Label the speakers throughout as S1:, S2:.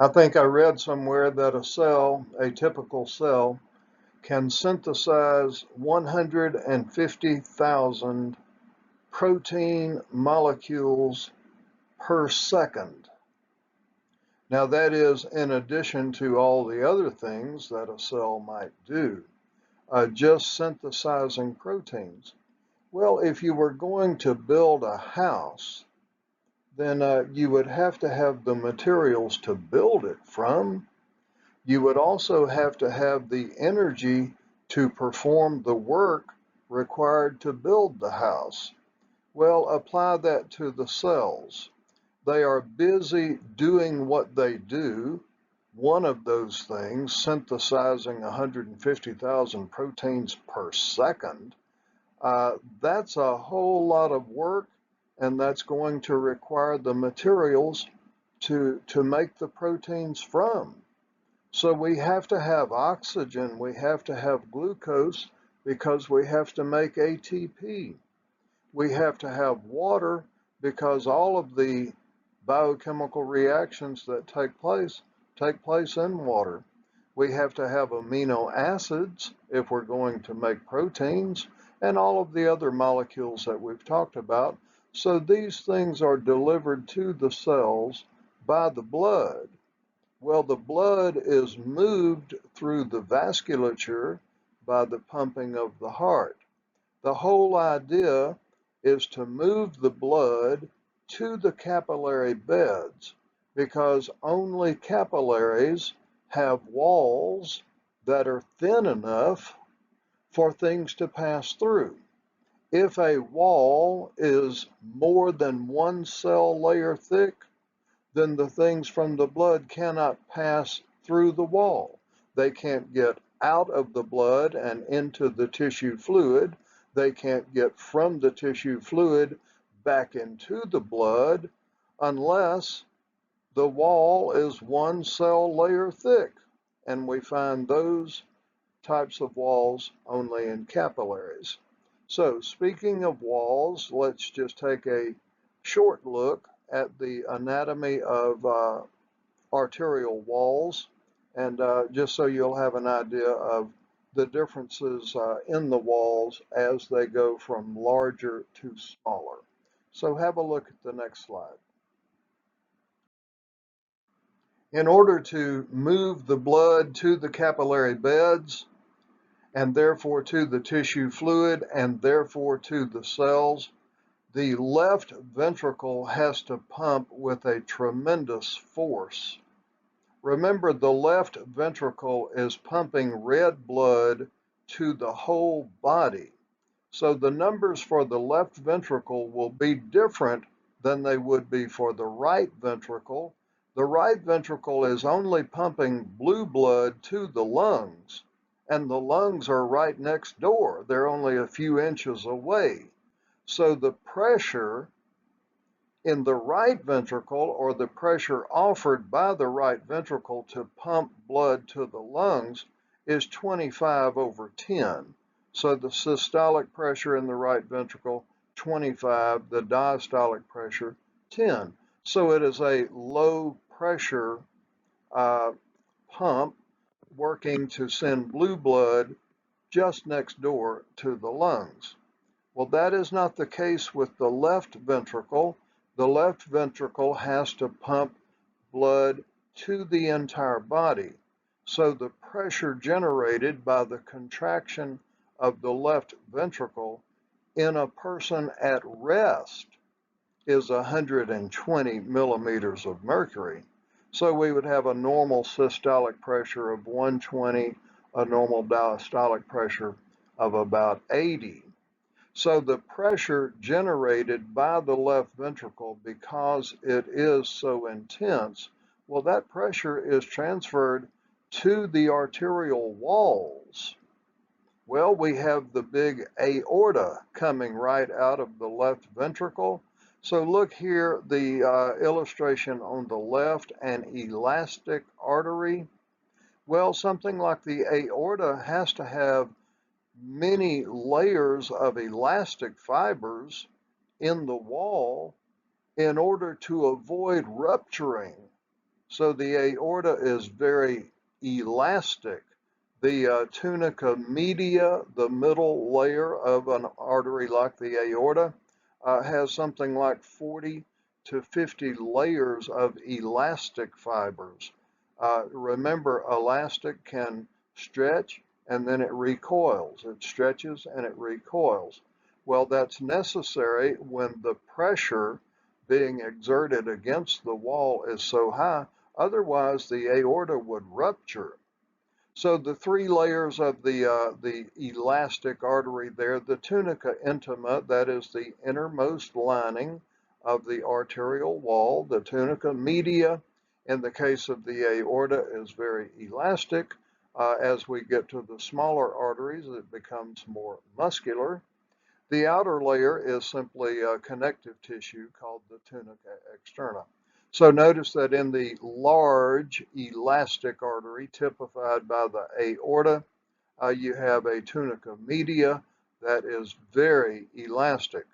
S1: I think I read somewhere that a cell, a typical cell, can synthesize 150,000 protein molecules per second. Now, that is in addition to all the other things that a cell might do, just synthesizing proteins. Well, if you were going to build a house, then you would have to have the materials to build it from. You would also have to have the energy to perform the work required to build the house. Well, apply that to the cells. They are busy doing what they do. One of those things, synthesizing 150,000 proteins per second, that's a whole lot of work, and that's going to require the materials to make the proteins from. So we have to have oxygen, we have to have glucose because we have to make ATP. We have to have water because all of the biochemical reactions that take place in water. We have to have amino acids if we're going to make proteins and all of the other molecules that we've talked about. So these things are delivered to the cells by the blood. Well, the blood is moved through the vasculature by the pumping of the heart. The whole idea is to move the blood to the capillary beds because only capillaries have walls that are thin enough for things to pass through. If a wall is more than one cell layer thick, then the things from the blood cannot pass through the wall. They can't get out of the blood and into the tissue fluid. They can't get from the tissue fluid back into the blood unless the wall is one cell layer thick. And we find those types of walls only in capillaries. So speaking of walls, let's just take a short look at the anatomy of arterial walls, and just so you'll have an idea of the differences in the walls as they go from larger to smaller. So have a look at the next slide. In order to move the blood to the capillary beds, and therefore to the tissue fluid, and therefore to the cells, the left ventricle has to pump with a tremendous force. Remember, the left ventricle is pumping red blood to the whole body. So the numbers for the left ventricle will be different than they would be for the right ventricle. The right ventricle is only pumping blue blood to the lungs, and the lungs are right next door. They're only a few inches away. So the pressure in the right ventricle, or the pressure offered by the right ventricle to pump blood to the lungs, is 25/10. So the systolic pressure in the right ventricle, 25, the diastolic pressure, 10. So it is a low pressure pump working to send blue blood just next door to the lungs. Well, that is not the case with the left ventricle. The left ventricle has to pump blood to the entire body. So the pressure generated by the contraction of the left ventricle in a person at rest is 120 millimeters of mercury. So we would have a normal systolic pressure of 120, a normal diastolic pressure of about 80. So the pressure generated by the left ventricle, because it is so intense, well, that pressure is transferred to the arterial walls. Well, we have the big aorta coming right out of the left ventricle. So look here, the illustration on the left, an elastic artery. Well, something like the aorta has to have many layers of elastic fibers in the wall in order to avoid rupturing. So the aorta is very elastic. The tunica media, the middle layer of an artery like the aorta, has something like 40 to 50 layers of elastic fibers. Remember, elastic can stretch and then it recoils. It stretches and it recoils. Well, that's necessary when the pressure being exerted against the wall is so high. Otherwise, the aorta would rupture. So the three layers of the elastic artery there, the tunica intima, that is the innermost lining of the arterial wall. The tunica media, in the case of the aorta, is very elastic. As we get to the smaller arteries, it becomes more muscular. The outer layer is simply a connective tissue called the tunica externa. So notice that in the large elastic artery typified by the aorta, you have a tunica media that is very elastic.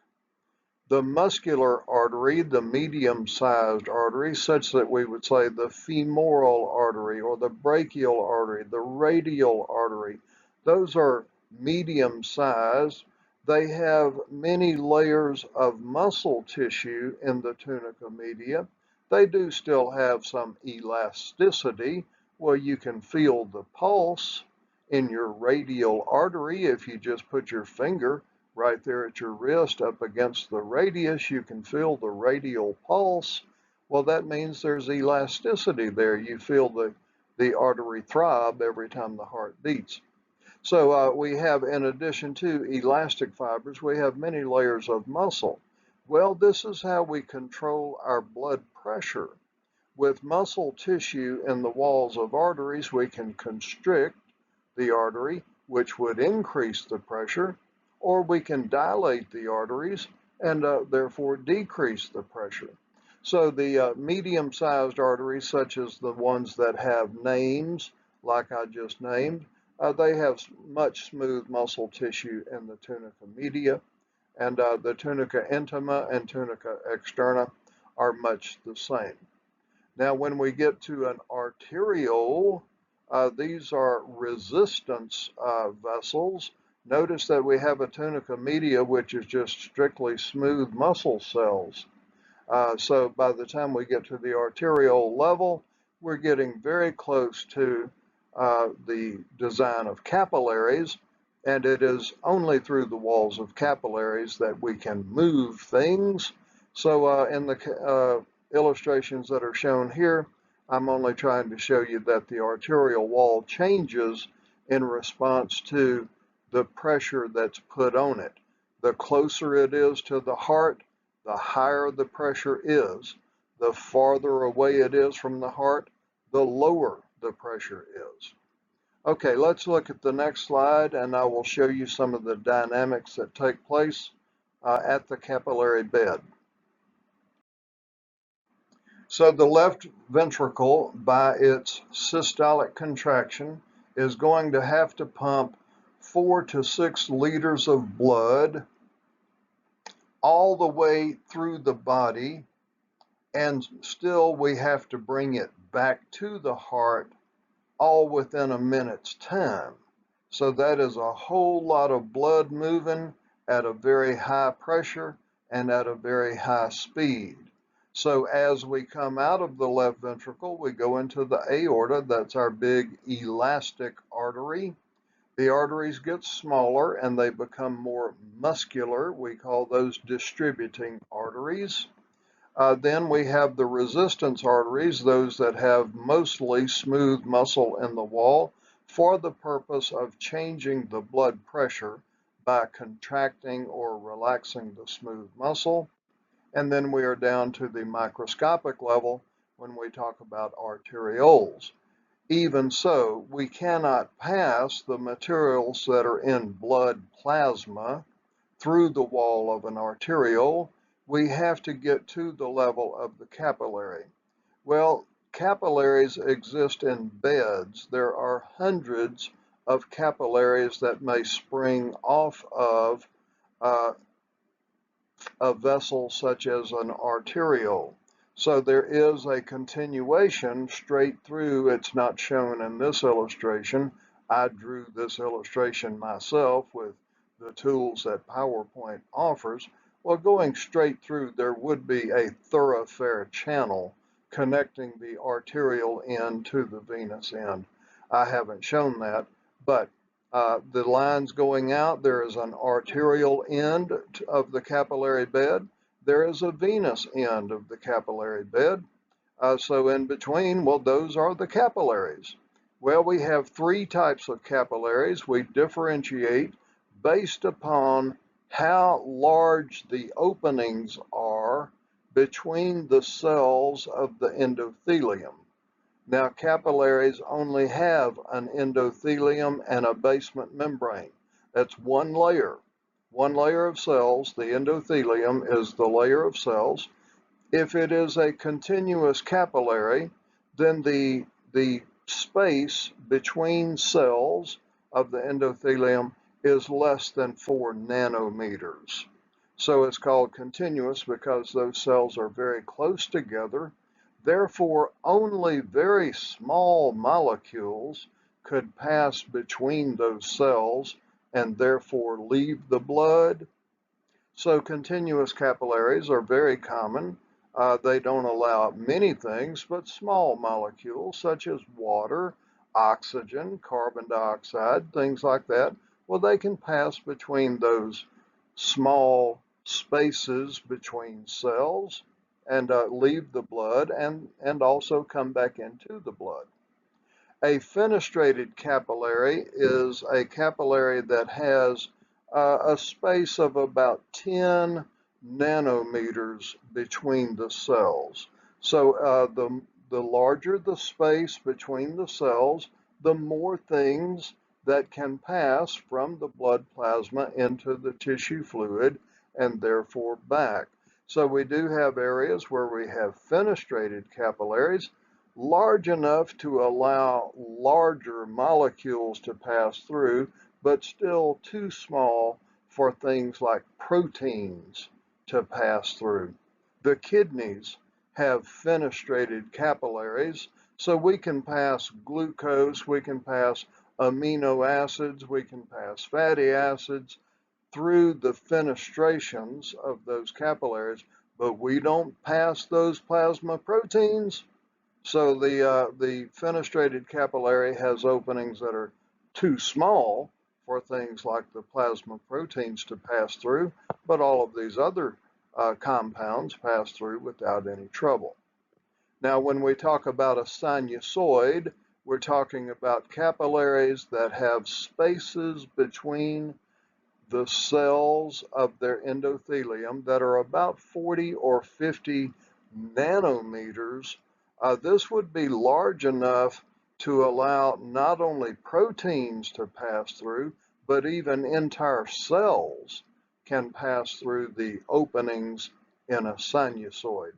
S1: The muscular artery, the medium-sized artery, such that we would say the femoral artery or the brachial artery, the radial artery, those are medium-sized. They have many layers of muscle tissue in the tunica media. They do still have some elasticity where you can feel the pulse in your radial artery. If you just put your finger right there at your wrist up against the radius, you can feel the radial pulse. Well, that means there's elasticity there. You feel the artery throb every time the heart beats. So we have, in addition to elastic fibers, we have many layers of muscle. Well, this is how we control our blood pressure. With muscle tissue in the walls of arteries, we can constrict the artery, which would increase the pressure, or we can dilate the arteries and therefore decrease the pressure. So the medium-sized arteries, such as the ones that have names, like I just named, they have much smooth muscle tissue in the tunica media, and the tunica intima and tunica externa are much the same. Now, when we get to an arteriole, these are resistance vessels. Notice that we have a tunica media, which is just strictly smooth muscle cells. So by the time we get to the arteriole level, we're getting very close to the design of capillaries, and it is only through the walls of capillaries that we can move things. So in the illustrations that are shown here, I'm only trying to show you that the arterial wall changes in response to the pressure that's put on it. The closer it is to the heart, the higher the pressure is. The farther away it is from the heart, the lower the pressure is. Okay, let's look at the next slide, and I will show you some of the dynamics that take place at the capillary bed. So the left ventricle, by its systolic contraction, is going to have to pump 4 to 6 liters of blood all the way through the body, and still we have to bring it back to the heart all within a minute's time. So that is a whole lot of blood moving at a very high pressure and at a very high speed. So as we come out of the left ventricle, we go into the aorta. That's our big elastic artery. The arteries get smaller and they become more muscular. We call those distributing arteries. Then we have the resistance arteries, those that have mostly smooth muscle in the wall for the purpose of changing the blood pressure by contracting or relaxing the smooth muscle. And then we are down to the microscopic level when we talk about arterioles. Even so, we cannot pass the materials that are in blood plasma through the wall of an arteriole. We have to get to the level of the capillary. Well, capillaries exist in beds. There are hundreds of capillaries that may spring off of a vessel such as an arteriole. So there is a continuation straight through. It's not shown in this illustration. I drew this illustration myself with the tools that PowerPoint offers. Well, going straight through, there would be a thoroughfare channel connecting the arterial end to the venous end. I haven't shown that, but the lines going out, there is an arterial end of the capillary bed. There is a venous end of the capillary bed. So in between, well, those are the capillaries. Well, we have three types of capillaries. We differentiate based upon how large the openings are between the cells of the endothelium. Now, capillaries only have an endothelium and a basement membrane. That's one layer of cells. The endothelium is the layer of cells. If it is a continuous capillary, then the space between cells of the endothelium is less than 4 nanometers. So it's called continuous because those cells are very close together. Therefore, only very small molecules could pass between those cells and therefore leave the blood. So continuous capillaries are very common. They don't allow many things, but small molecules such as water, oxygen, carbon dioxide, things like that. Well, they can pass between those small spaces between cells and leave the blood and also come back into the blood. A fenestrated capillary is a capillary that has a space of about 10 nanometers between the cells. So the larger the space between the cells, the more things that can pass from the blood plasma into the tissue fluid and therefore back. So we do have areas where we have fenestrated capillaries large enough to allow larger molecules to pass through, but still too small for things like proteins to pass through. The kidneys have fenestrated capillaries, so we can pass glucose, we can pass amino acids, we can pass fatty acids through the fenestrations of those capillaries, but we don't pass those plasma proteins. So the fenestrated capillary has openings that are too small for things like the plasma proteins to pass through, but all of these other compounds pass through without any trouble. Now, when we talk about a sinusoid, we're talking about capillaries that have spaces between the cells of their endothelium that are about 40 or 50 nanometers. This would be large enough to allow not only proteins to pass through, but even entire cells can pass through the openings in a sinusoid.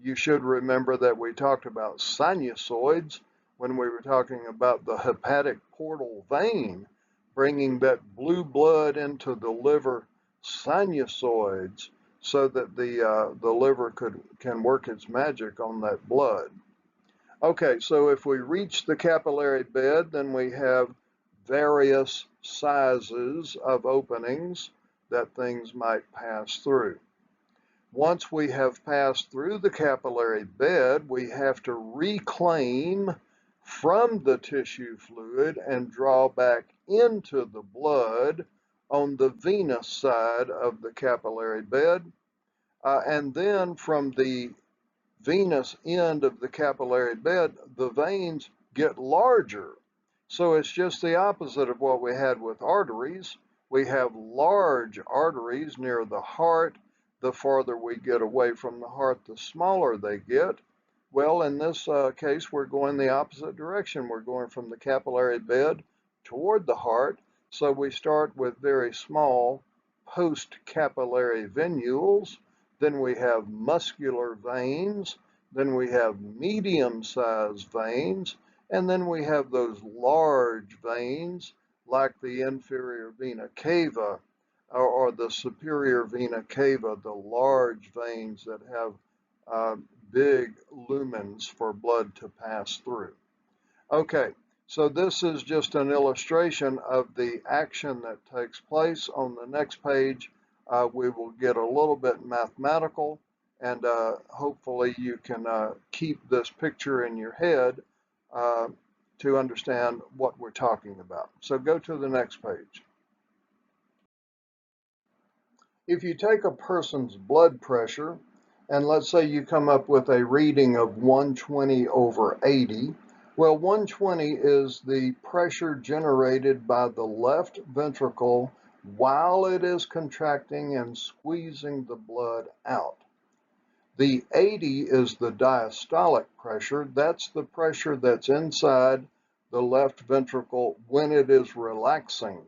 S1: You should remember that we talked about sinusoids when we were talking about the hepatic portal vein, bringing that blue blood into the liver, sinusoids, so that the liver can work its magic on that blood. Okay, so if we reach the capillary bed, then we have various sizes of openings that things might pass through. Once we have passed through the capillary bed, we have to reclaim from the tissue fluid and draw back into the blood on the venous side of the capillary bed. And then from the venous end of the capillary bed, the veins get larger. So it's just the opposite of what we had with arteries. We have large arteries near the heart. The farther we get away from the heart, the smaller they get. Well, in this case, we're going the opposite direction. We're going from the capillary bed toward the heart. So we start with very small post-capillary venules. Then we have muscular veins. Then we have medium-sized veins. And then we have those large veins like the inferior vena cava or the superior vena cava, the large veins that have big lumens for blood to pass through. Okay, so this is just an illustration of the action that takes place. On the next page, we will get a little bit mathematical, and hopefully you can keep this picture in your head uh, to understand what we're talking about. So go to the next page. If you take a person's blood pressure, and let's say you come up with a reading of 120 over 80, well, 120 is the pressure generated by the left ventricle while it is contracting and squeezing the blood out. The 80 is the diastolic pressure. That's the pressure that's inside the left ventricle when it is relaxing.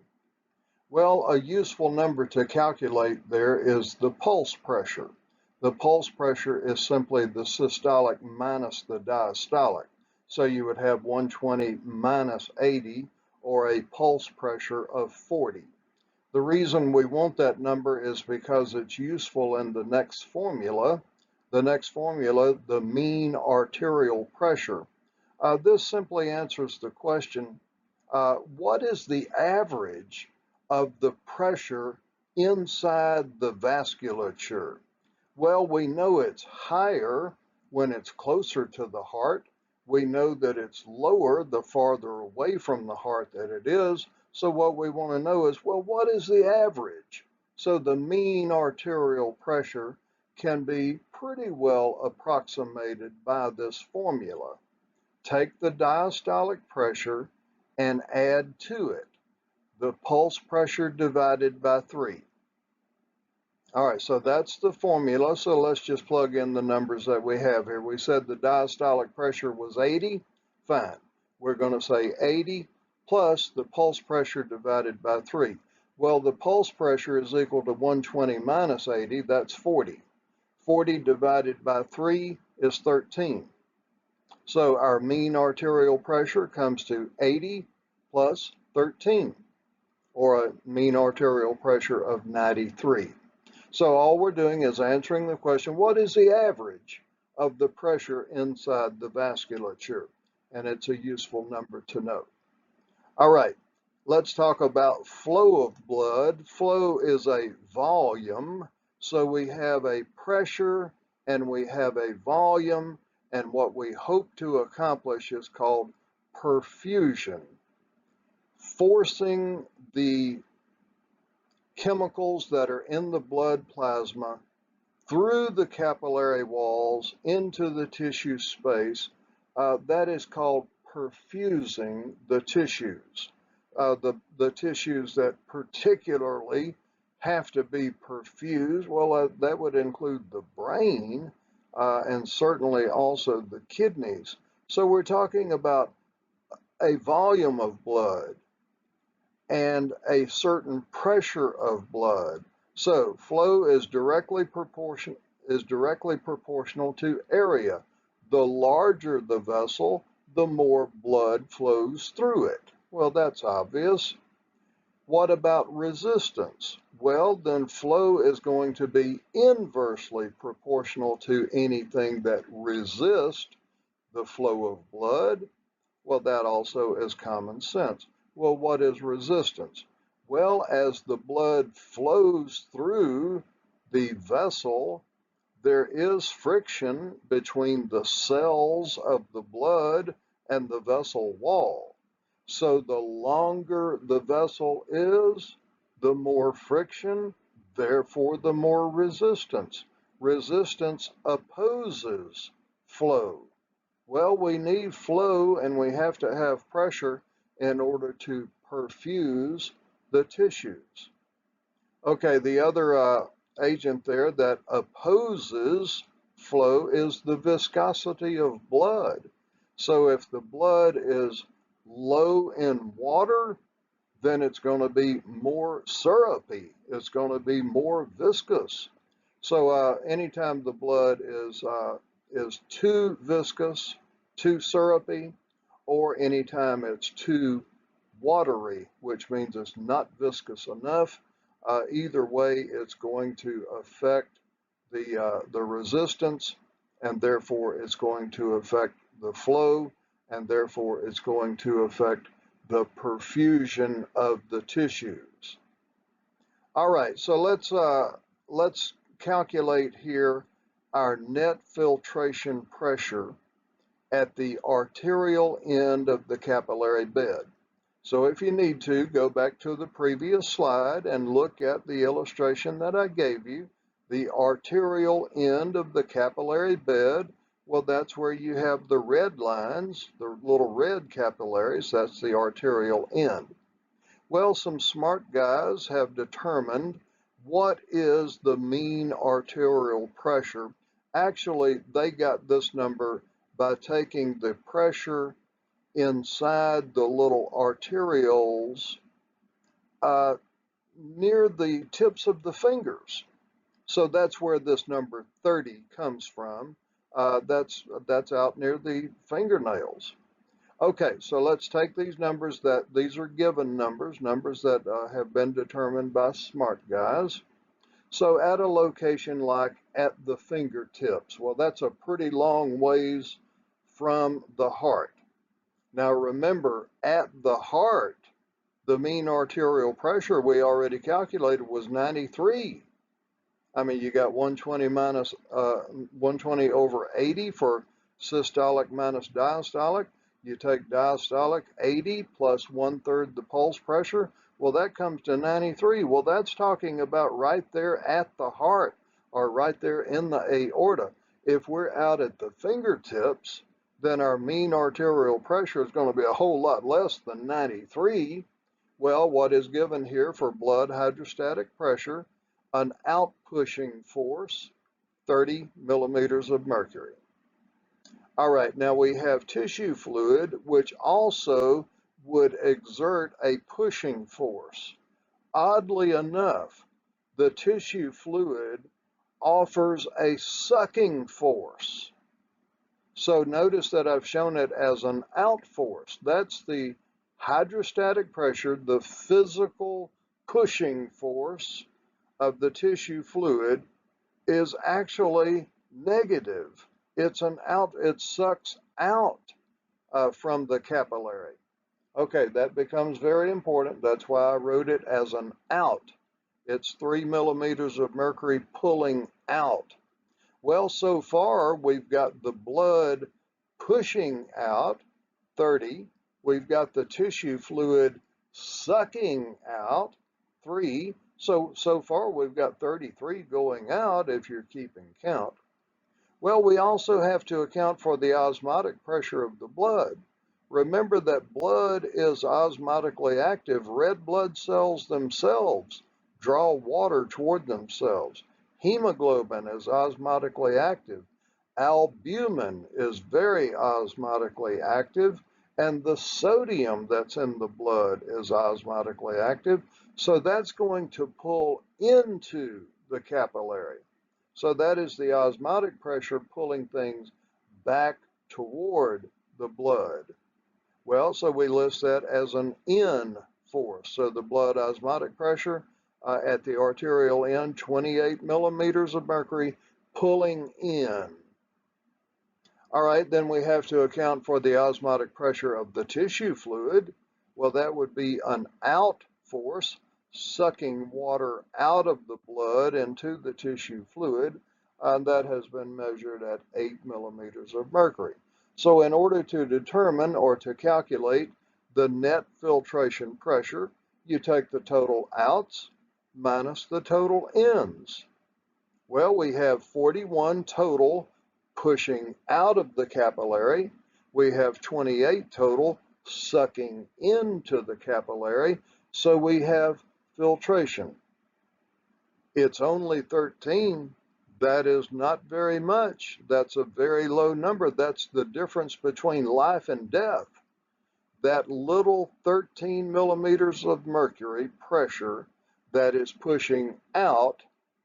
S1: Well, a useful number to calculate there is the pulse pressure. The pulse pressure is simply the systolic minus the diastolic. So you would have 120 minus 80, or a pulse pressure of 40. The reason we want that number is because it's useful in the next formula. The next formula, the mean arterial pressure. This simply answers the question, what is the average of the pressure inside the vasculature? Well, we know it's higher when it's closer to the heart. We know that it's lower the farther away from the heart that it is. So what we want to know is, well, what is the average? So the mean arterial pressure can be pretty well approximated by this formula. Take the diastolic pressure and add to it the pulse pressure divided by 3. All right, so that's the formula. So let's just plug in the numbers that we have here. We said the diastolic pressure was 80. Fine. We're going to say 80 plus the pulse pressure divided by 3. Well, the pulse pressure is equal to 120 minus 80. That's 40. 40 divided by 3 is 13. So our mean arterial pressure comes to 80 plus 13, or a mean arterial pressure of 93. So all we're doing is answering the question, what is the average of the pressure inside the vasculature? And it's a useful number to know. All right, let's talk about flow of blood. Flow is a volume. So we have a pressure and we have a volume, and what we hope to accomplish is called perfusion, forcing the chemicals that are in the blood plasma through the capillary walls into the tissue space. That is called perfusing the tissues. The tissues that particularly have to be perfused, well, that would include the brain and certainly also the kidneys. So we're talking about a volume of blood and a certain pressure of blood. So flow is directly proportional to area. The larger the vessel, the more blood flows through it. Well, that's obvious. What about resistance? Well, then flow is going to be inversely proportional to anything that resists the flow of blood. Well, that also is common sense. Well, what is resistance? Well, as the blood flows through the vessel, there is friction between the cells of the blood and the vessel wall. So the longer the vessel is, the more friction, therefore the more resistance. Resistance opposes flow. Well, we need flow and we have to have pressure in order to perfuse the tissues. Okay, the other agent there that opposes flow is the viscosity of blood. So if the blood is low in water, then it's going to be more syrupy. It's going to be more viscous. So anytime the blood is too viscous, too syrupy, or anytime it's too watery, which means it's not viscous enough, either way, it's going to affect the resistance and therefore it's going to affect the flow, and therefore it's going to affect the perfusion of the tissues. All right, so let's calculate here our net filtration pressure at the arterial end of the capillary bed. So if you need to, go back to the previous slide and look at the illustration that I gave you. The arterial end of the capillary bed, well, that's where you have the red lines, the little red capillaries, that's the arterial end. Well, some smart guys have determined what is the mean arterial pressure. Actually, they got this number by taking the pressure inside the little arterioles near the tips of the fingers. So that's where this number 30 comes from. That's out near the fingernails. Okay, so let's take these numbers these are given numbers that have been determined by smart guys. So at a location like at the fingertips, well, that's a pretty long ways from the heart. Now remember, at the heart, the mean arterial pressure we already calculated was 93. I mean, you got 120 minus 120 over 80 for systolic minus diastolic. You take diastolic 80 plus 1/3 the pulse pressure. Well, that comes to 93. Well, that's talking about right there at the heart or right there in the aorta. If we're out at the fingertips, then our mean arterial pressure is going to be a whole lot less than 93. Well, what is given here for blood hydrostatic pressure? An outpushing force, 30 millimeters of mercury. All right, now we have tissue fluid, which also would exert a pushing force. Oddly enough, the tissue fluid offers a sucking force. So notice that I've shown it as an out force. That's the hydrostatic pressure, the physical pushing force of the tissue fluid is actually negative. It's an out, it sucks out from the capillary. Okay, that becomes very important. That's why I wrote it as an out. It's 3 millimeters of mercury pulling out. Well, so far we've got the blood pushing out, 30. We've got the tissue fluid sucking out, 3. So far we've got 33 going out if you're keeping count. Well, we also have to account for the osmotic pressure of the blood. Remember that blood is osmotically active. Red blood cells themselves draw water toward themselves. Hemoglobin is osmotically active. Albumin is very osmotically active, and the sodium that's in the blood is osmotically active. So that's going to pull into the capillary. So that is the osmotic pressure pulling things back toward the blood. Well, so we list that as an in force. So the blood osmotic pressure at the arterial end, 28 millimeters of mercury pulling in. All right, then we have to account for the osmotic pressure of the tissue fluid. Well, that would be an out force, sucking water out of the blood into the tissue fluid, and that has been measured at 8 millimeters of mercury. So in order to determine or to calculate the net filtration pressure, you take the total outs minus the total ins. Well, we have 41 total pushing out of the capillary. We have 28 total sucking into the capillary. So we have filtration. It's only 13. That is not very much. That's a very low number. That's the difference between life and death. That little 13 millimeters of mercury pressure that is pushing out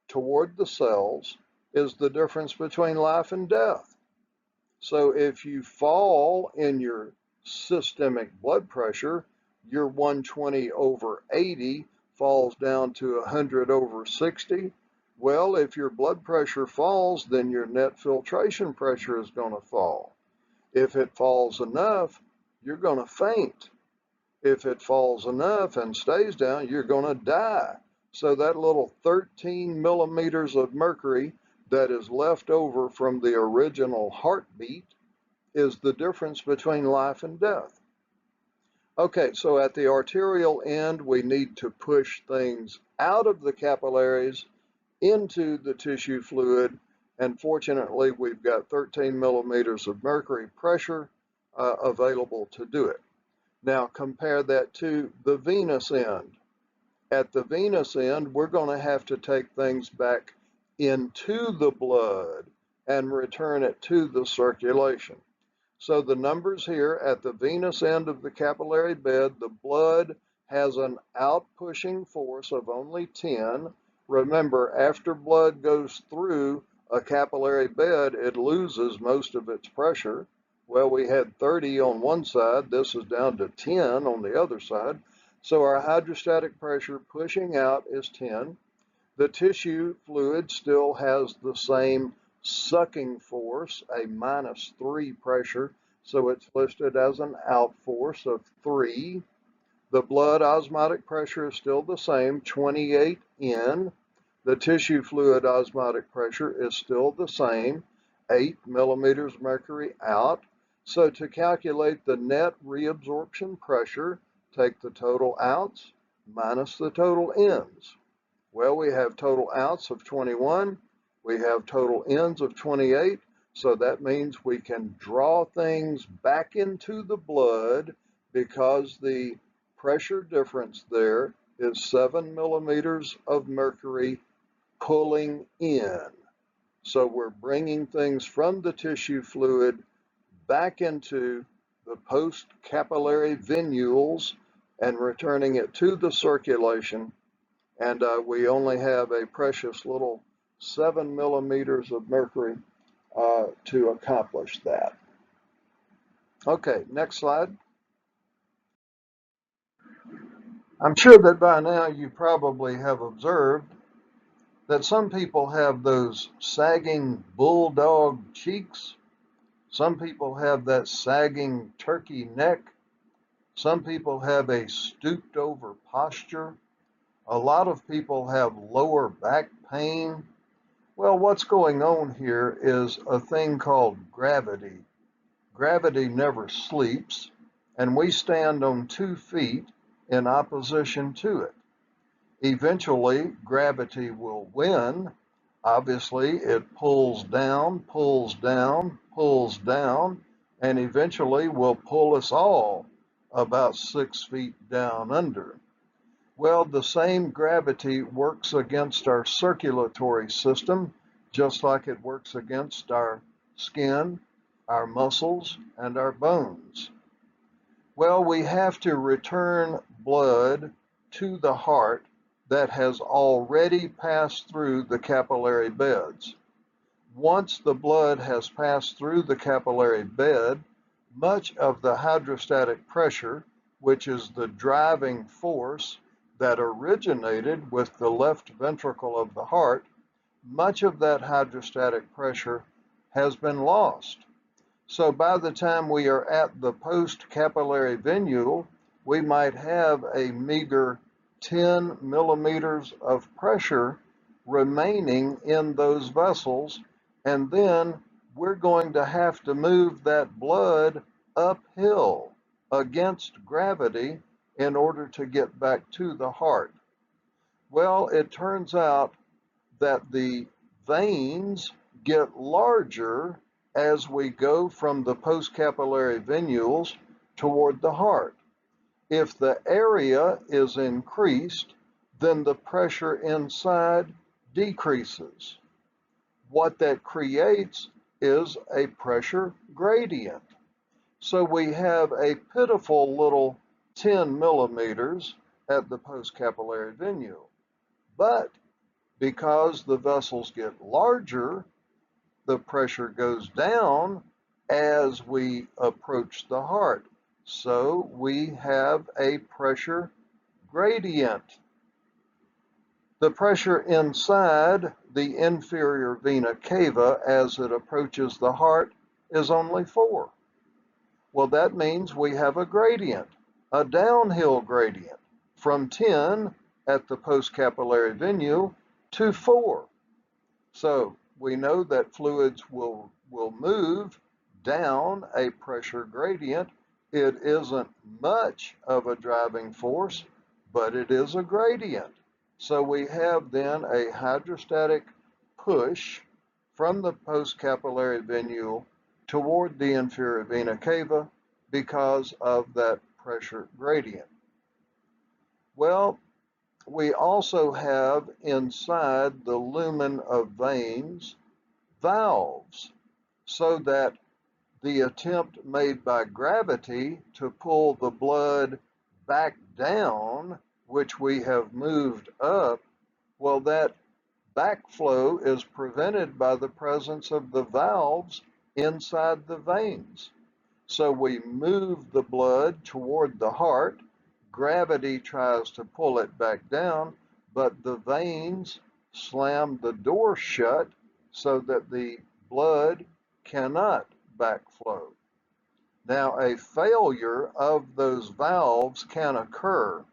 S1: toward the cells is the difference between life and death. So if you fall in your systemic blood pressure, your 120 over 80 falls down to 100 over 60. Well, if your blood pressure falls, then your net filtration pressure is going to fall. If it falls enough, you're going to faint. If it falls enough and stays down, you're going to die. So that little 13 millimeters of mercury that is left over from the original heartbeat is the difference between life and death. Okay, so at the arterial end, we need to push things out of the capillaries into the tissue fluid, and fortunately, we've got 13 millimeters of mercury pressure available to do it. Now compare that to the venous end. At the venous end, we're going to have to take things back into the blood and return it to the circulation. So the numbers here at the venous end of the capillary bed, the blood has an outpushing force of only 10. Remember, after blood goes through a capillary bed, it loses most of its pressure. Well, we had 30 on one side. This is down to 10 on the other side. So our hydrostatic pressure pushing out is 10. The tissue fluid still has the same sucking force, a -3 pressure, so it's listed as an out force of 3. The blood osmotic pressure is still the same, 28 in. The tissue fluid osmotic pressure is still the same, 8 millimeters mercury out. So to calculate the net reabsorption pressure, take the total outs minus the total ins. Well, we have total outs of 21. We have total ins of 28. So that means we can draw things back into the blood because the pressure difference there is 7 millimeters of mercury pulling in. So we're bringing things from the tissue fluid back into the post-capillary venules and returning it to the circulation. And we only have a precious little 7 millimeters of mercury to accomplish that. Okay, next slide. I'm sure that by now you probably have observed that some people have those sagging bulldog cheeks. Some people have that sagging turkey neck. Some people have a stooped over posture. A lot of people have lower back pain. Well, what's going on here is a thing called gravity. Gravity never sleeps, and we stand on 2 feet in opposition to it. Eventually, gravity will win. Obviously, it pulls down, pulls down, pulls down, and eventually will pull us all about 6 feet down under. Well, the same gravity works against our circulatory system, just like it works against our skin, our muscles, and our bones. Well, we have to return blood to the heart that has already passed through the capillary beds. Once the blood has passed through the capillary bed, much of the hydrostatic pressure, which is the driving force that originated with the left ventricle of the heart, much of that hydrostatic pressure has been lost. So by the time we are at the post-capillary venule, we might have a meager 10 millimeters of pressure remaining in those vessels, and then we're going to have to move that blood uphill against gravity in order to get back to the heart. Well, it turns out that the veins get larger as we go from the postcapillary venules toward the heart. If the area is increased, then the pressure inside decreases. What that creates is a pressure gradient. So we have a pitiful little 10 millimeters at the postcapillary venule. But because the vessels get larger, the pressure goes down as we approach the heart. So we have a pressure gradient. The pressure inside the inferior vena cava as it approaches the heart is only 4. Well, that means we have a gradient, a downhill gradient from 10 at the postcapillary venule to 4. So we know that fluids will move down a pressure gradient. It isn't much of a driving force, but it is a gradient. So we have then a hydrostatic push from the postcapillary venule toward the inferior vena cava because of that pressure gradient. Well, we also have inside the lumen of veins valves, so that the attempt made by gravity to pull the blood back down, which we have moved up, well, that backflow is prevented by the presence of the valves inside the veins. So we move the blood toward the heart. Gravity tries to pull it back down, but the veins slam the door shut so that the blood cannot backflow. Now, a failure of those valves can occur.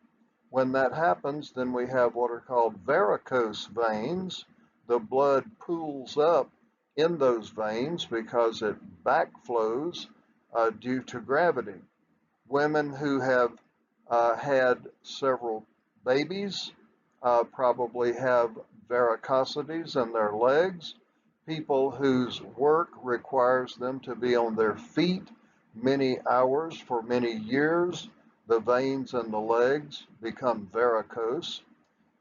S1: When that happens, then we have what are called varicose veins. The blood pools up in those veins because it backflows due to gravity. Women who have had several babies probably have varicosities in their legs. People whose work requires them to be on their feet many hours for many years, the veins in the legs become varicose.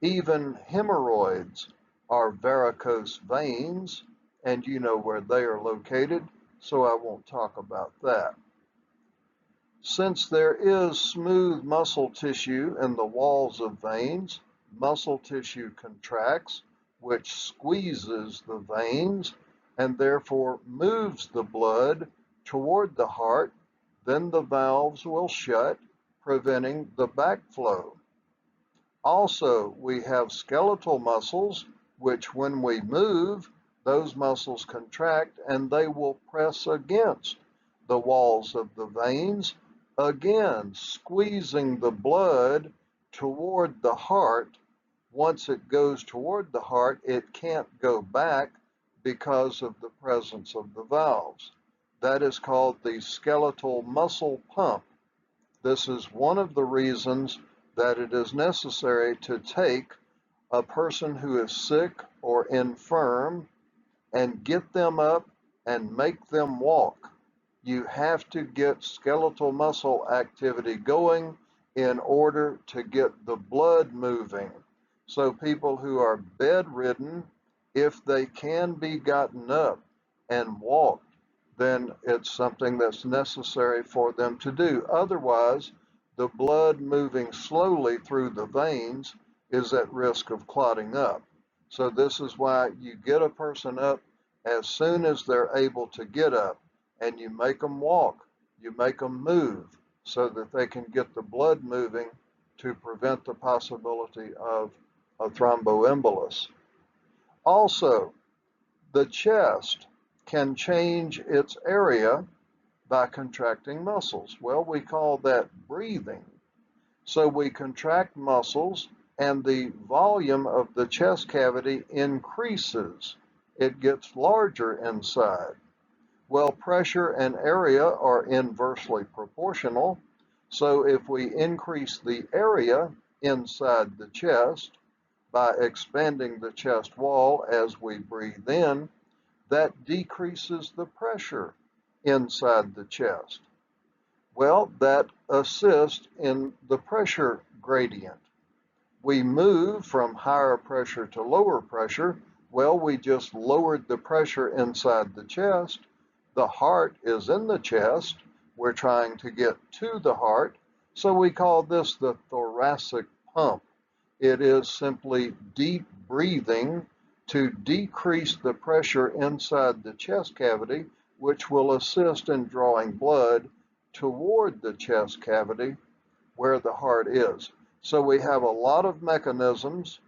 S1: Even hemorrhoids are varicose veins, and you know where they are located, so I won't talk about that. Since there is smooth muscle tissue in the walls of veins, muscle tissue contracts, which squeezes the veins and therefore moves the blood toward the heart. Then the valves will shut, preventing the backflow. Also, we have skeletal muscles, which when we move, those muscles contract and they will press against the walls of the veins, again squeezing the blood toward the heart. Once it goes toward the heart, it can't go back because of the presence of the valves. That is called the skeletal muscle pump. This is one of the reasons that it is necessary to take a person who is sick or infirm and get them up and make them walk. You have to get skeletal muscle activity going in order to get the blood moving. So people who are bedridden, if they can be gotten up and walked, then it's something that's necessary for them to do. Otherwise, the blood moving slowly through the veins is at risk of clotting up. So this is why you get a person up as soon as they're able to get up, and you make them walk, you make them move so that they can get the blood moving to prevent the possibility of a thromboembolus. Also, the chest can change its area by contracting muscles. Well, we call that breathing. So we contract muscles and the volume of the chest cavity increases. It gets larger inside. Well, pressure and area are inversely proportional. So if we increase the area inside the chest by expanding the chest wall as we breathe in, that decreases the pressure inside the chest. Well, that assists in the pressure gradient. We move from higher pressure to lower pressure. Well, we just lowered the pressure inside the chest. The heart is in the chest. We're trying to get to the heart. So we call this the thoracic pump. It is simply deep breathing to decrease the pressure inside the chest cavity, which will assist in drawing blood toward the chest cavity where the heart is. So we have a lot of mechanisms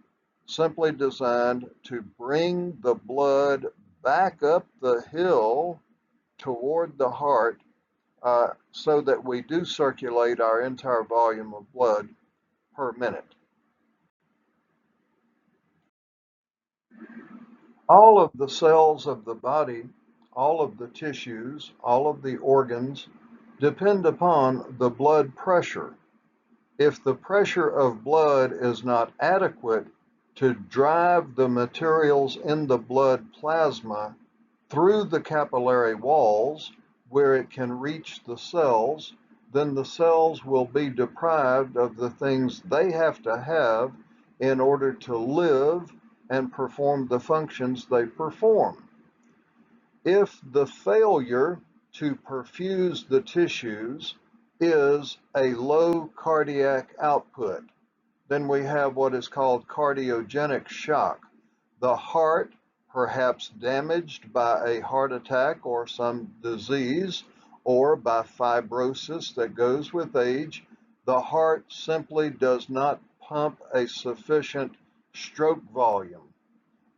S1: simply designed to bring the blood back up the hill toward the heart so that we do circulate our entire volume of blood per minute. All of the cells of the body, all of the tissues, all of the organs depend upon the blood pressure. If the pressure of blood is not adequate to drive the materials in the blood plasma through the capillary walls where it can reach the cells, then the cells will be deprived of the things they have to have in order to live and perform the functions they perform. If the failure to perfuse the tissues is a low cardiac output, then we have what is called cardiogenic shock. The heart, perhaps damaged by a heart attack or some disease, or by fibrosis that goes with age, the heart simply does not pump a sufficient stroke volume.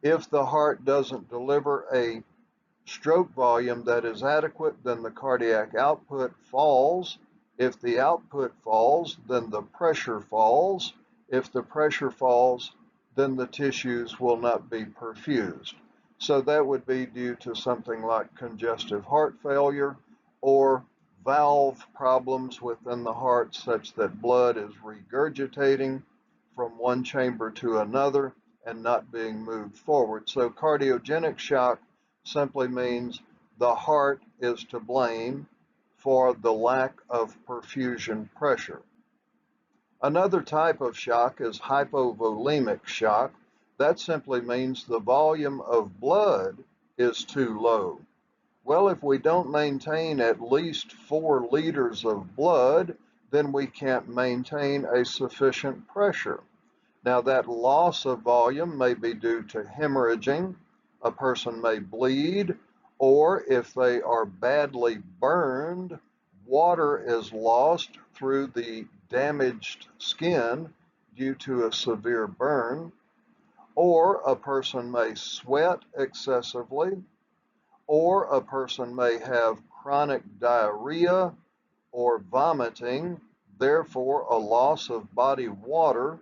S1: If the heart doesn't deliver a stroke volume that is adequate, then the cardiac output falls. If the output falls, then the pressure falls. If the pressure falls, then the tissues will not be perfused. So that would be due to something like congestive heart failure or valve problems within the heart such that blood is regurgitating from one chamber to another and not being moved forward. So cardiogenic shock simply means the heart is to blame for the lack of perfusion pressure. Another type of shock is hypovolemic shock. That simply means the volume of blood is too low. Well, if we don't maintain at least 4 liters of blood, then we can't maintain a sufficient pressure. Now, that loss of volume may be due to hemorrhaging. A person may bleed, or if they are badly burned, water is lost through the damaged skin due to a severe burn, or a person may sweat excessively, or a person may have chronic diarrhea or vomiting, therefore a loss of body water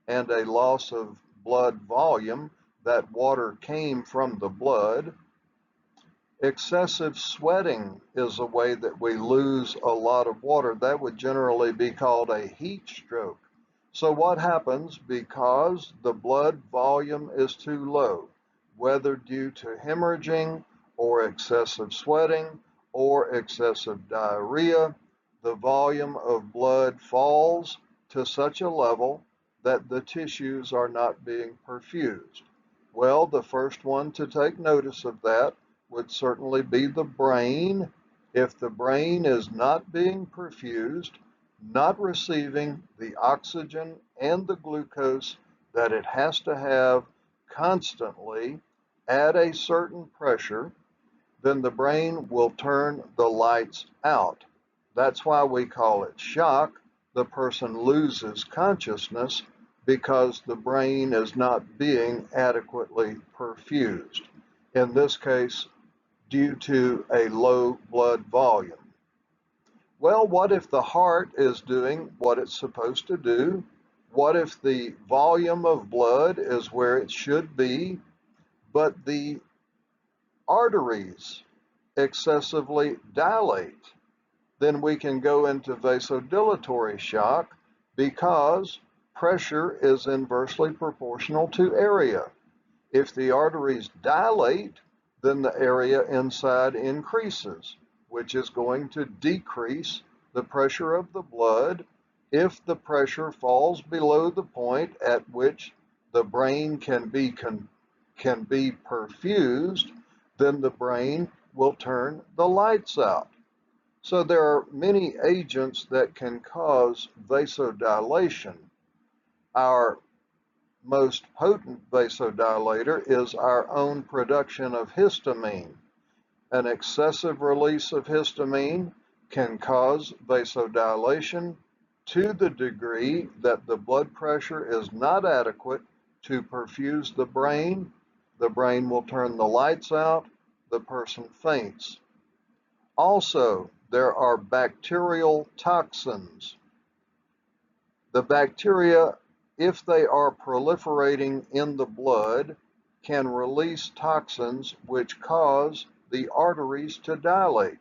S1: and a loss of blood volume. That water came from the blood. Excessive sweating is a way that we lose a lot of water. That would generally be called a heat stroke. So what happens because the blood volume is too low, whether due to hemorrhaging or excessive sweating or excessive diarrhea, the volume of blood falls to such a level that the tissues are not being perfused. Well, the first one to take notice of that would certainly be the brain. If the brain is not being perfused, not receiving the oxygen and the glucose that it has to have constantly at a certain pressure, then the brain will turn the lights out. That's why we call it shock. The person loses consciousness because the brain is not being adequately perfused. In this case, due to a low blood volume. Well, what if the heart is doing what it's supposed to do? What if the volume of blood is where it should be, but the arteries excessively dilate? Then we can go into vasodilatory shock because pressure is inversely proportional to area. If the arteries dilate, then the area inside increases, which is going to decrease the pressure of the blood. If the pressure falls below the point at which the brain can be perfused, then the brain will turn the lights out. So there are many agents that can cause vasodilation. Our most potent vasodilator is our own production of histamine. An excessive release of histamine can cause vasodilation to the degree that the blood pressure is not adequate to perfuse the brain will turn the lights out, the person faints. Also, there are bacterial toxins. The bacteria, if they are proliferating in the blood, can release toxins which cause the arteries to dilate.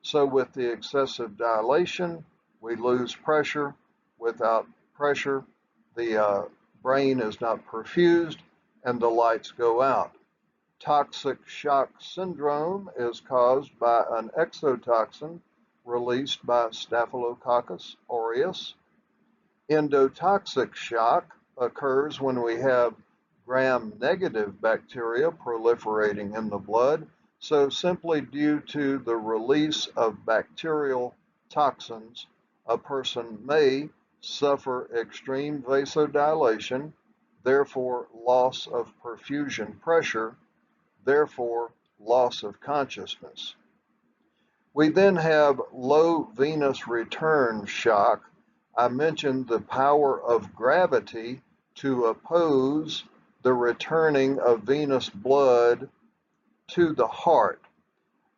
S1: So with the excessive dilation, we lose pressure. Without pressure, the brain is not perfused and the lights go out. Toxic shock syndrome is caused by an exotoxin released by Staphylococcus aureus. Endotoxic shock occurs when we have gram-negative bacteria proliferating in the blood, so simply due to the release of bacterial toxins, a person may suffer extreme vasodilation, therefore loss of perfusion pressure, therefore loss of consciousness. We then have low venous return shock. I mentioned the power of gravity to oppose the returning of venous blood to the heart.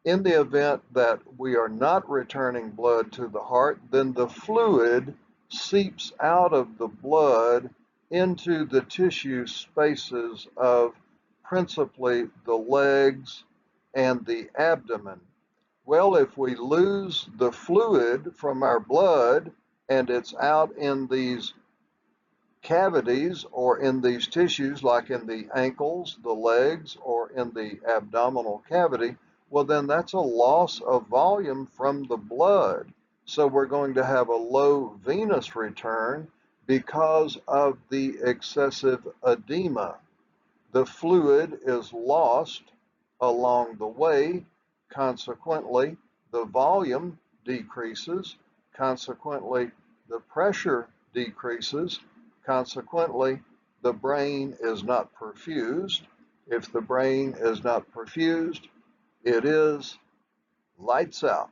S1: In the event that we are not returning blood to the heart, then the fluid seeps out of the blood into the tissue spaces of principally the legs and the abdomen. Well, if we lose the fluid from our blood and it's out in these cavities or in these tissues, like in the ankles, the legs, or in the abdominal cavity, well, then that's a loss of volume from the blood. So we're going to have a low venous return because of the excessive edema. The fluid is lost along the way. Consequently, the volume decreases. Consequently, the pressure decreases. Consequently, the brain is not perfused. If the brain is not perfused, it is lights out.